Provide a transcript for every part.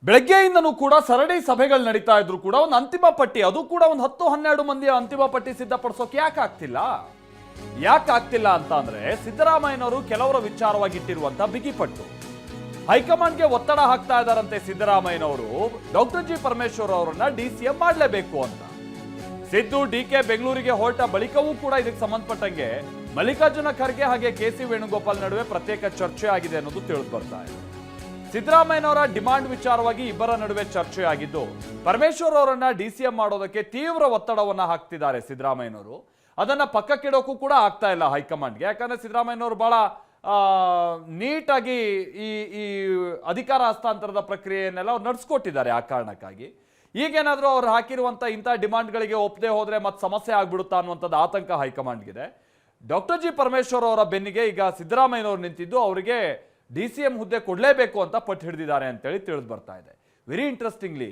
ಬೆಳಗ್ಗೆಯಿಂದನೂ ಕೂಡ ಸರಳಿ ಸಭೆಗಳು ನಡೀತಾ ಇದ್ರು ಕೂಡ ಒಂದು ಅಂತಿಮ ಪಟ್ಟಿ, ಅದು ಕೂಡ ಒಂದು 10-12 ಮಂದಿಯ ಅಂತಿಮ ಪಟ್ಟಿ ಸಿದ್ಧಪಡಿಸೋಕೆ ಯಾಕೆ ಆಗ್ತಿಲ್ಲ ಅಂತ ಅಂದ್ರೆ ಸಿದ್ದರಾಮಯ್ಯನವರು ಕೆಲವರ ವಿಚಾರವಾಗಿ ಇಟ್ಟಿರುವಂತ ಬಿಗಿಪಟ್ಟು. ಹೈಕಮಾಂಡ್ಗೆ ಒತ್ತಡ ಹಾಕ್ತಾ ಇದ್ದಾರಂತೆ ಸಿದ್ದರಾಮಯ್ಯನವರು ಡಾಕ್ಟರ್ ಜಿ ಪರಮೇಶ್ವರ್ ಅವರನ್ನ ಡಿಸಿಎಂ ಮಾಡಲೇಬೇಕು ಅಂತ. ಸಿದ್ದು ಡಿಕೆ ಬೆಂಗಳೂರಿಗೆ ಹೊರಟ ಬಳಿಕವೂ ಕೂಡ ಇದಕ್ಕೆ ಸಂಬಂಧಪಟ್ಟಂಗೆ ಮಲ್ಲಿಕಾರ್ಜುನ ಖರ್ಗೆ ಹಾಗೆ ಕೆಸಿ ವೇಣುಗೋಪಾಲ್ ನಡುವೆ ಪ್ರತ್ಯೇಕ ಚರ್ಚೆ ಆಗಿದೆ ಅನ್ನೋದು ತಿಳಿದು ಬರ್ತಾ ಇದೆ. ಸಿದ್ದರಾಮಯ್ಯನವರ ಡಿಮಾಂಡ್ ವಿಚಾರವಾಗಿ ಇಬ್ಬರ ನಡುವೆ ಚರ್ಚೆ ಆಗಿದ್ದು, ಪರಮೇಶ್ವರ್ ಅವರನ್ನ ಡಿಸಿಎಂ ಮಾಡೋದಕ್ಕೆ ತೀವ್ರ ಒತ್ತಡವನ್ನ ಹಾಕ್ತಿದ್ದಾರೆ ಸಿದ್ದರಾಮಯ್ಯನವರು. ಅದನ್ನ ಪಕ್ಕಕ್ಕಿಡೋಕ್ಕೂ ಕೂಡ ಆಗ್ತಾ ಇಲ್ಲ ಹೈಕಮಾಂಡ್ಗೆ. ಯಾಕಂದ್ರೆ ಸಿದ್ದರಾಮಯ್ಯನವರು ಬಹಳ ನೀಟಾಗಿ ಈ ಅಧಿಕಾರ ಹಸ್ತಾಂತರದ ಪ್ರಕ್ರಿಯೆಯನ್ನೆಲ್ಲ ಅವ್ರು ನಡೆಸ್ಕೊಟ್ಟಿದ್ದಾರೆ. ಆ ಕಾರಣಕ್ಕಾಗಿ ಈಗೇನಾದ್ರೂ ಅವ್ರು ಹಾಕಿರುವಂತ ಇಂಥ ಡಿಮಾಂಡ್ಗಳಿಗೆ ಒಪ್ಪದೆ ಹೋದ್ರೆ ಮತ್ತೆ ಸಮಸ್ಯೆ ಆಗ್ಬಿಡುತ್ತಾ ಅನ್ನುವಂಥದ್ದು ಆತಂಕ ಹೈಕಮಾಂಡ್ಗಿದೆ. ಡಾಕ್ಟರ್ ಜಿ ಪರಮೇಶ್ವರ್ ಅವರ ಬೆನ್ನಿಗೆ ಈಗ ಸಿದ್ದರಾಮಯ್ಯನವರು ನಿಂತಿದ್ದು ಅವರಿಗೆ ಡಿಸಿಎಂ ಹುದ್ದೆ ಕೊಡಲೇಬೇಕು ಅಂತ ಪಟ್ಟು ಹಿಡಿದಿದ್ದಾರೆ ಅಂತೇಳಿ ತಿಳಿದು ಬರ್ತಾ ಇದೆ. ವೆರಿ ಇಂಟ್ರೆಸ್ಟಿಂಗ್ಲಿ,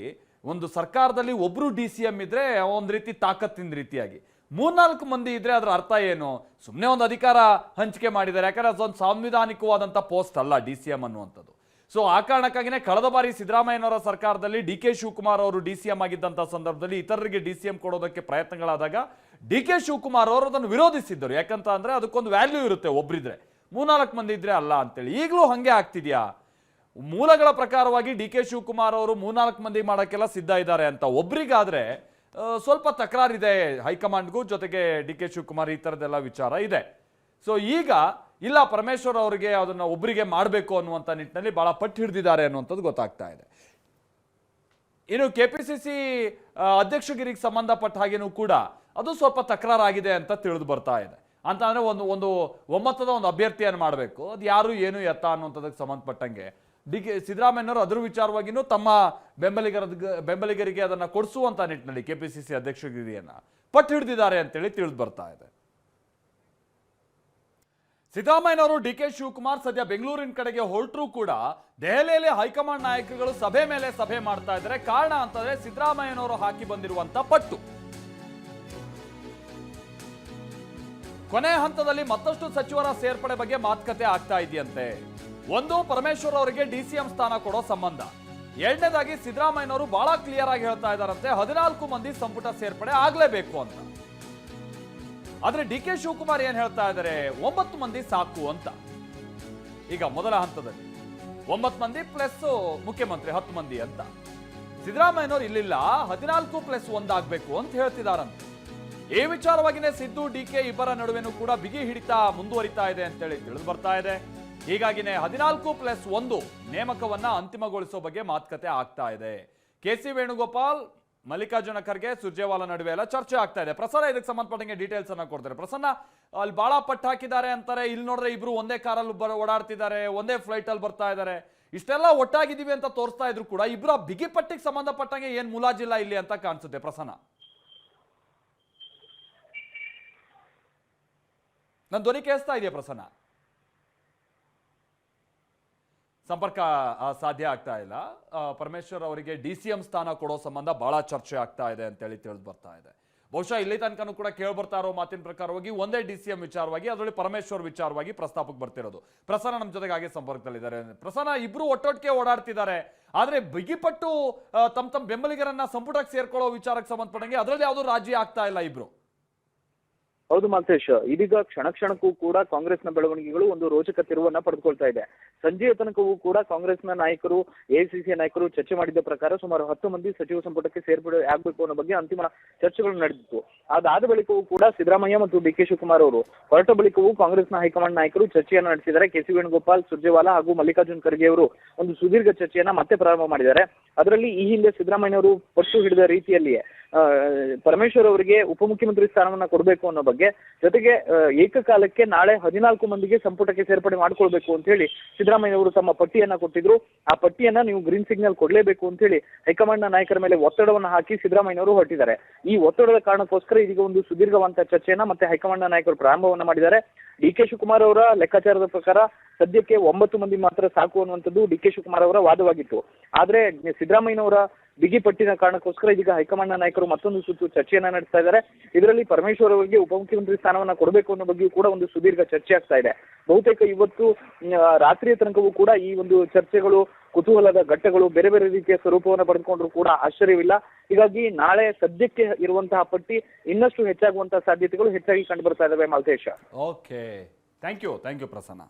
ಒಂದು ಸರ್ಕಾರದಲ್ಲಿ ಒಬ್ರು ಡಿಸಿಎಂ ಇದ್ರೆ ಒಂದು ರೀತಿ ತಾಕತ್ತಿನ ರೀತಿಯಾಗಿ, 3-4 ಮಂದಿ ಇದ್ರೆ ಅದರ ಅರ್ಥ ಏನು? ಸುಮ್ಮನೆ ಒಂದು ಅಧಿಕಾರ ಹಂಚಿಕೆ ಮಾಡಿದ್ದಾರೆ. ಯಾಕಂದ್ರೆ ಅದೊಂದು ಸಾಂವಿಧಾನಿಕವಾದಂಥ ಪೋಸ್ಟ್ ಅಲ್ಲ ಡಿಸಿಎಂ ಅನ್ನುವಂಥದ್ದು. ಸೊ ಆ ಕಾರಣಕ್ಕಾಗಿನೇ ಕಳೆದ ಬಾರಿ ಸಿದ್ದರಾಮಯ್ಯನವರ ಸರ್ಕಾರದಲ್ಲಿ ಡಿ.ಕೆ. ಶಿವಕುಮಾರ್ ಅವರು ಡಿಸಿಎಂ ಆಗಿದ್ದಂಥ ಸಂದರ್ಭದಲ್ಲಿ ಇತರರಿಗೆ ಡಿಸಿಎಂ ಕೊಡೋದಕ್ಕೆ ಪ್ರಯತ್ನಗಳಾದಾಗ ಡಿ.ಕೆ. ಶಿವಕುಮಾರ್ ಅವರು ಅದನ್ನು ವಿರೋಧಿಸಿದ್ದರು. ಯಾಕಂತ ಅಂದ್ರೆ ಅದಕ್ಕೊಂದು ವ್ಯಾಲ್ಯೂ ಇರುತ್ತೆ, ಒಬ್ರಿದ್ರೆ 3-4 ಮಂದಿ ಇದ್ರೆ ಅಲ್ಲ ಅಂತೇಳಿ. ಈಗಲೂ ಹಂಗೆ ಆಗ್ತಿದ್ಯಾ? ಮೂಲಗಳ ಪ್ರಕಾರವಾಗಿ ಡಿ.ಕೆ. ಶಿವಕುಮಾರ್ ಅವರು 3-4 ಮಂದಿ ಮಾಡೋಕ್ಕೆಲ್ಲ ಸಿದ್ಧ ಇದ್ದಾರೆ ಅಂತ. ಒಬ್ರಿಗಾದ್ರೆ ಸ್ವಲ್ಪ ತಕರಾರಿದೆ ಹೈಕಮಾಂಡ್ಗೂ, ಜೊತೆಗೆ ಡಿ.ಕೆ. ಶಿವಕುಮಾರ್ ಈ ಥರದ್ದೆಲ್ಲ ವಿಚಾರ ಇದೆ. ಸೊ ಈಗ ಇಲ್ಲ, ಪರಮೇಶ್ವರ್ ಅವರಿಗೆ ಅದನ್ನ ಒಬ್ಬರಿಗೆ ಮಾಡಬೇಕು ಅನ್ನುವಂಥ ನಿಟ್ಟಿನಲ್ಲಿ ಬಹಳ ಪಟ್ಟು ಹಿಡಿದಿದ್ದಾರೆ ಅನ್ನುವಂಥದ್ದು ಗೊತ್ತಾಗ್ತಾ ಇದೆ. ಇನ್ನು ಕೆಪಿಸಿಸಿ ಅಧ್ಯಕ್ಷಗಿರಿಗೆ ಸಂಬಂಧಪಟ್ಟ ಹಾಗೇನೂ ಕೂಡ ಅದು ಸ್ವಲ್ಪ ತಕರಾರಾಗಿದೆ ಅಂತ ತಿಳಿದು ಬರ್ತಾ ಇದೆ. ಅಂತ ಅಂದ್ರೆ ಒಂದು ಒಮ್ಮತದ ಒಂದು ಅಭ್ಯರ್ಥಿಯನ್ನು ಮಾಡಬೇಕು. ಅದು ಯಾರು ಏನು ಎತ್ತ ಅನ್ನುವಂಥದಕ್ಕೆ ಸಂಬಂಧಪಟ್ಟಂಗೆ ಸಿದ್ದರಾಮಯ್ಯನವರು ಅದ್ರ ವಿಚಾರವಾಗಿನೂ ತಮ್ಮ ಬೆಂಬಲಿಗರಿಗೆ ಅದನ್ನ ಕೊಡಿಸುವಂತ ನಿಟ್ಟಿನಲ್ಲಿ ಕೆಪಿಸಿಸಿ ಅಧ್ಯಕ್ಷಗಿರಿಯನ್ನ ಪಟ್ಟು ಹಿಡಿದಿದ್ದಾರೆ ಅಂತೇಳಿ ತಿಳಿದು ಬರ್ತಾ ಇದೆ. ಸಿದ್ದರಾಮಯ್ಯನವರು ಡಿ.ಕೆ. ಶಿವಕುಮಾರ್ ಸದ್ಯ ಬೆಂಗಳೂರಿನ ಕಡೆಗೆ ಹೊರಟರೂ ಕೂಡ ದೆಹಲಿಯಲ್ಲಿ ಹೈಕಮಾಂಡ್ ನಾಯಕರುಗಳು ಸಭೆ ಮೇಲೆ ಸಭೆ ಮಾಡ್ತಾ ಇದ್ದಾರೆ. ಕಾರಣ ಅಂತಂದ್ರೆ ಸಿದ್ದರಾಮಯ್ಯನವರು ಹಾಕಿ ಬಂದಿರುವಂತ ಪಟ್ಟು. ಕೊನೆ ಹಂತದಲ್ಲಿ ಮತ್ತಷ್ಟು ಸಚಿವರ ಸೇರ್ಪಡೆ ಬಗ್ಗೆ ಮಾತುಕತೆ ಆಗ್ತಾ ಇದೆಯಂತೆ. ಒಂದು, ಪರಮೇಶ್ವರ್ ಅವರಿಗೆ ಡಿಸಿಎಂ ಸ್ಥಾನ ಕೊಡೋ ಸಂಬಂಧ. ಎರಡನೇದಾಗಿ ಸಿದ್ದರಾಮಯ್ಯನವರು ಬಹಳ ಕ್ಲಿಯರ್ ಆಗಿ ಹೇಳ್ತಾ ಇದ್ದಾರಂತೆ 14 ಮಂದಿ ಸಂಪುಟ ಸೇರ್ಪಡೆ ಆಗ್ಲೇಬೇಕು ಅಂತ. ಆದ್ರೆ ಡಿ.ಕೆ. ಶಿವಕುಮಾರ್ ಏನ್ ಹೇಳ್ತಾ ಇದ್ದಾರೆ, 9 ಮಂದಿ ಸಾಕು ಅಂತ. ಈಗ ಮೊದಲ ಹಂತದಲ್ಲಿ 9 ಮಂದಿ ಪ್ಲಸ್ ಮುಖ್ಯಮಂತ್ರಿ 10 ಮಂದಿ ಅಂತ. ಸಿದ್ದರಾಮಯ್ಯನವರು ಇಲ್ಲಿಲ್ಲ, 14+1 ಆಗ್ಬೇಕು ಅಂತ ಹೇಳ್ತಿದಾರಂತೆ. ಈ ವಿಚಾರವಾಗಿನೇ ಸಿದ್ದು ಡಿ.ಕೆ. ಇಬ್ಬರ ನಡುವೆನೂ ಕೂಡ ಬಿಗಿ ಹಿಡಿತ ಮುಂದುವರಿತಾ ಇದೆ ಅಂತೇಳಿ ತಿಳಿದು ಬರ್ತಾ ಇದೆ. ಹೀಗಾಗಿನೇ 14+1 ನೇಮಕವನ್ನ ಅಂತಿಮಗೊಳಿಸೋ ಬಗ್ಗೆ ಮಾತುಕತೆ ಆಗ್ತಾ ಇದೆ. ಕೆಸಿ ವೇಣುಗೋಪಾಲ್, ಮಲ್ಲಿಕಾರ್ಜುನ ಖರ್ಗೆ, ಸುರ್ಜೇವಾಲಾ ನಡುವೆ ಎಲ್ಲ ಚರ್ಚೆ ಆಗ್ತಾ ಇದೆ. ಪ್ರಸನ್ನ ಇದಕ್ಕೆ ಸಂಬಂಧಪಟ್ಟಂಗೆ ಡೀಟೇಲ್ಸ್ ಅನ್ನ ಕೊಡ್ತಾರೆ. ಪ್ರಸನ್ನ, ಅಲ್ಲಿ ಬಹಳ ಪಟ್ಟು ಹಾಕಿದ್ದಾರೆ ಅಂತಾರೆ, ಇಲ್ಲಿ ನೋಡ್ರೆ ಇಬ್ರು ಒಂದೇ ಕಾರಲ್ಲಿ ಓಡಾಡ್ತಿದ್ದಾರೆ, ಒಂದೇ ಫ್ಲೈಟ್ ಅಲ್ಲಿ ಬರ್ತಾ ಇದ್ದಾರೆ. ಇಷ್ಟೆಲ್ಲ ಒಟ್ಟಾಗಿದ್ದೀವಿ ಅಂತ ತೋರಿಸ್ತಾ ಇದ್ರು ಕೂಡ ಇಬ್ರು ಬಿಗಿ ಪಟ್ಟಿಗೆ ಸಂಬಂಧಪಟ್ಟಂಗೆ ಏನ್ ಮುಲಾಜಿಲ್ಲ ಇಲ್ಲಿ ಅಂತ ಕಾಣಿಸುತ್ತೆ. ಪ್ರಸನ್ನ, ನನ್ನ ಧ್ವನಿ ಕೇಳಿಸ್ತಾ ಇದೆಯಾ? ಪ್ರಸನ್ನ, ಸಂಪರ್ಕ ಸಾಧ್ಯ ಆಗ್ತಾ ಇಲ್ಲ. ಪರಮೇಶ್ವರ್ ಅವರಿಗೆ ಡಿಸಿಎಂ ಸ್ಥಾನ ಕೊಡೋ ಸಂಬಂಧ ಬಹಳ ಚರ್ಚೆ ಆಗ್ತಾ ಇದೆ ಅಂತೇಳಿ ತಿಳಿದು ಬರ್ತಾ ಇದೆ. ಬಹುಶಃ ಇಲ್ಲಿ ತನಕನೂ ಕೂಡ ಕೇಳ್ಬರ್ತಾ ಇರೋ ಮಾತಿನ ಪ್ರಕಾರವಾಗಿ ಒಂದೇ ಡಿಸಿಎಂ ವಿಚಾರವಾಗಿ, ಅದರಲ್ಲಿ ಪರಮೇಶ್ವರ್ ವಿಚಾರವಾಗಿ ಪ್ರಸ್ತಾಪಕ್ಕೆ ಬರ್ತಿರೋದು. ಪ್ರಸನ್ನ ನಮ್ಮ ಜೊತೆಗೆ ಹಾಗೆ ಸಂಪರ್ಕದಲ್ಲಿದ್ದಾರೆ. ಪ್ರಸನ್ನ, ಇಬ್ರು ಒಟ್ಟೊಟ್ಟಿಗೆ ಓಡಾಡ್ತಿದ್ದಾರೆ, ಆದ್ರೆ ಬಿಗಿಪಟ್ಟು ತಮ್ಮ ಬೆಂಬಲಿಗರನ್ನ ಸಂಪುಟಕ್ಕೆ ಸೇರ್ಕೊಳ್ಳೋ ವಿಚಾರಕ್ಕೆ ಸಂಬಂಧಪಟ್ಟಂಗೆ ಅದರಲ್ಲಿ ಯಾವುದು ರಾಜಿ ಆಗ್ತಾ ಇಲ್ಲ ಇಬ್ರು. ಹೌದು ಮಾಲ್ತೇಶ್, ಇದೀಗ ಕ್ಷಣಕ್ಕೂ ಕೂಡ ಕಾಂಗ್ರೆಸ್ನ ಬೆಳವಣಿಗೆಗಳು ಒಂದು ರೋಚಕ ತಿರುವನ್ನ ಪಡೆದುಕೊಳ್ತಾ ಇದೆ. ಸಂಜೆಯ ತನಕವೂ ಕೂಡ ಕಾಂಗ್ರೆಸ್ನ ನಾಯಕರು, ಎಐಸಿಸಿ ನಾಯಕರು ಚರ್ಚೆ ಮಾಡಿದ ಪ್ರಕಾರ ಸುಮಾರು 10 ಮಂದಿ ಸಚಿವ ಸಂಪುಟಕ್ಕೆ ಸೇರ್ಪಡೆ ಆಗಬೇಕು ಅನ್ನೋ ಬಗ್ಗೆ ಅಂತಿಮ ಚರ್ಚೆಗಳು ನಡೆದಿತ್ತು. ಅದಾದ ಬಳಿಕವೂ ಕೂಡ ಸಿದ್ದರಾಮಯ್ಯ ಮತ್ತು ಡಿ.ಕೆ. ಶಿವಕುಮಾರ್ ಅವರು ಹೊರಟ ಬಳಿಕವೂ ಕಾಂಗ್ರೆಸ್ನ ಹೈಕಮಾಂಡ್ ನಾಯಕರು ಚರ್ಚೆಯನ್ನು ನಡೆಸಿದ್ದಾರೆ. ಕೆಸಿ ವೇಣುಗೋಪಾಲ್, ಸುರ್ಜೇವಾಲಾ ಹಾಗೂ ಮಲ್ಲಿಕಾರ್ಜುನ್ ಖರ್ಗೆ ಅವರು ಒಂದು ಸುದೀರ್ಘ ಚರ್ಚೆಯನ್ನ ಮತ್ತೆ ಪ್ರಾರಂಭ ಮಾಡಿದ್ದಾರೆ. ಅದರಲ್ಲಿ ಈ ಹಿಂದೆ ಸಿದ್ದರಾಮಯ್ಯನವರು ಪಟ್ಟು ಹಿಡಿದ ರೀತಿಯಲ್ಲಿಯೇ ಪರಮೇಶ್ವರ್ ಅವರಿಗೆ ಉಪಮುಖ್ಯಮಂತ್ರಿ ಸ್ಥಾನವನ್ನ ಕೊಡಬೇಕು ಅನ್ನೋ ಬಗ್ಗೆ, ಜೊತೆಗೆ ಏಕಕಾಲಕ್ಕೆ ನಾಳೆ 14 ಮಂದಿಗೆ ಸಂಪುಟಕ್ಕೆ ಸೇರ್ಪಡೆ ಮಾಡ್ಕೊಳ್ಬೇಕು ಅಂತ ಹೇಳಿ ಸಿದ್ದರಾಮಯ್ಯನವರು ತಮ್ಮ ಪಟ್ಟಿಯನ್ನ ಕೊಟ್ಟಿದ್ರು. ಆ ಪಟ್ಟಿಯನ್ನ ನೀವು ಗ್ರೀನ್ ಸಿಗ್ನಲ್ ಕೊಡ್ಲೇಬೇಕು ಅಂತ ಹೇಳಿ ಹೈಕಮಾಂಡ್ನ ನಾಯಕರ ಮೇಲೆ ಒತ್ತಡವನ್ನ ಹಾಕಿ ಸಿದ್ದರಾಮಯ್ಯನವರು ಹೊರಟಿದ್ದಾರೆ. ಈ ಒತ್ತಡದ ಕಾರಣಕ್ಕೋಸ್ಕರ ಇದೀಗ ಒಂದು ಸುದೀರ್ಘವಾದಂತಹ ಚರ್ಚೆಯನ್ನ ಮತ್ತೆ ಹೈಕಮಾಂಡ್ನ ನಾಯಕರು ಪ್ರಾರಂಭವನ್ನ ಮಾಡಿದ್ದಾರೆ. ಡಿ.ಕೆ. ಶಿವಕುಮಾರ್ ಅವರ ಲೆಕ್ಕಾಚಾರದ ಪ್ರಕಾರ ಸದ್ಯಕ್ಕೆ 9 ಮಂದಿ ಮಾತ್ರ ಸಾಕು ಅನ್ನುವಂಥದ್ದು ಡಿ.ಕೆ. ಶಿವಕುಮಾರ್ ಅವರ ವಾದವಾಗಿತ್ತು. ಆದ್ರೆ ಸಿದ್ದರಾಮಯ್ಯನವರ ಬಿಗಿಪಟ್ಟಿನ ಕಾರಣಕ್ಕೋಸ್ಕರ ಇದೀಗ ಹೈಕಮಾಂಡ್ ನಾಯಕರು ಮತ್ತೊಂದು ಸುತ್ತು ಚರ್ಚೆಯನ್ನ ನಡೆಸ್ತಾ ಇದ್ದಾರೆ. ಇದರಲ್ಲಿ ಪರಮೇಶ್ವರ್ ಅವರಿಗೆ ಉಪಮುಖ್ಯಮಂತ್ರಿ ಸ್ಥಾನವನ್ನ ಕೊಡಬೇಕು ಅನ್ನೋ ಬಗ್ಗೆಯೂ ಕೂಡ ಒಂದು ಸುದೀರ್ಘ ಚರ್ಚೆ ಆಗ್ತಾ ಇದೆ. ಬಹುತೇಕ ಇವತ್ತು ರಾತ್ರಿಯ ತನಕವೂ ಕೂಡ ಈ ಒಂದು ಚರ್ಚೆಗಳು, ಕುತೂಹಲದ ಘಟ್ಟಗಳು ಬೇರೆ ಬೇರೆ ರೀತಿಯ ಸ್ವರೂಪವನ್ನು ಪಡೆದುಕೊಂಡ್ರು ಕೂಡ ಆಶ್ಚರ್ಯವಿಲ್ಲ. ಹೀಗಾಗಿ ನಾಳೆ ಸದ್ಯಕ್ಕೆ ಇರುವಂತಹ ಪಟ್ಟಿ ಇನ್ನಷ್ಟು ಹೆಚ್ಚಾಗುವಂತಹ ಸಾಧ್ಯತೆಗಳು ಹೆಚ್ಚಾಗಿ ಕಂಡು ಬರ್ತಾ ಇದಾವೆ Malthesha. Okay, thank you Prasanna.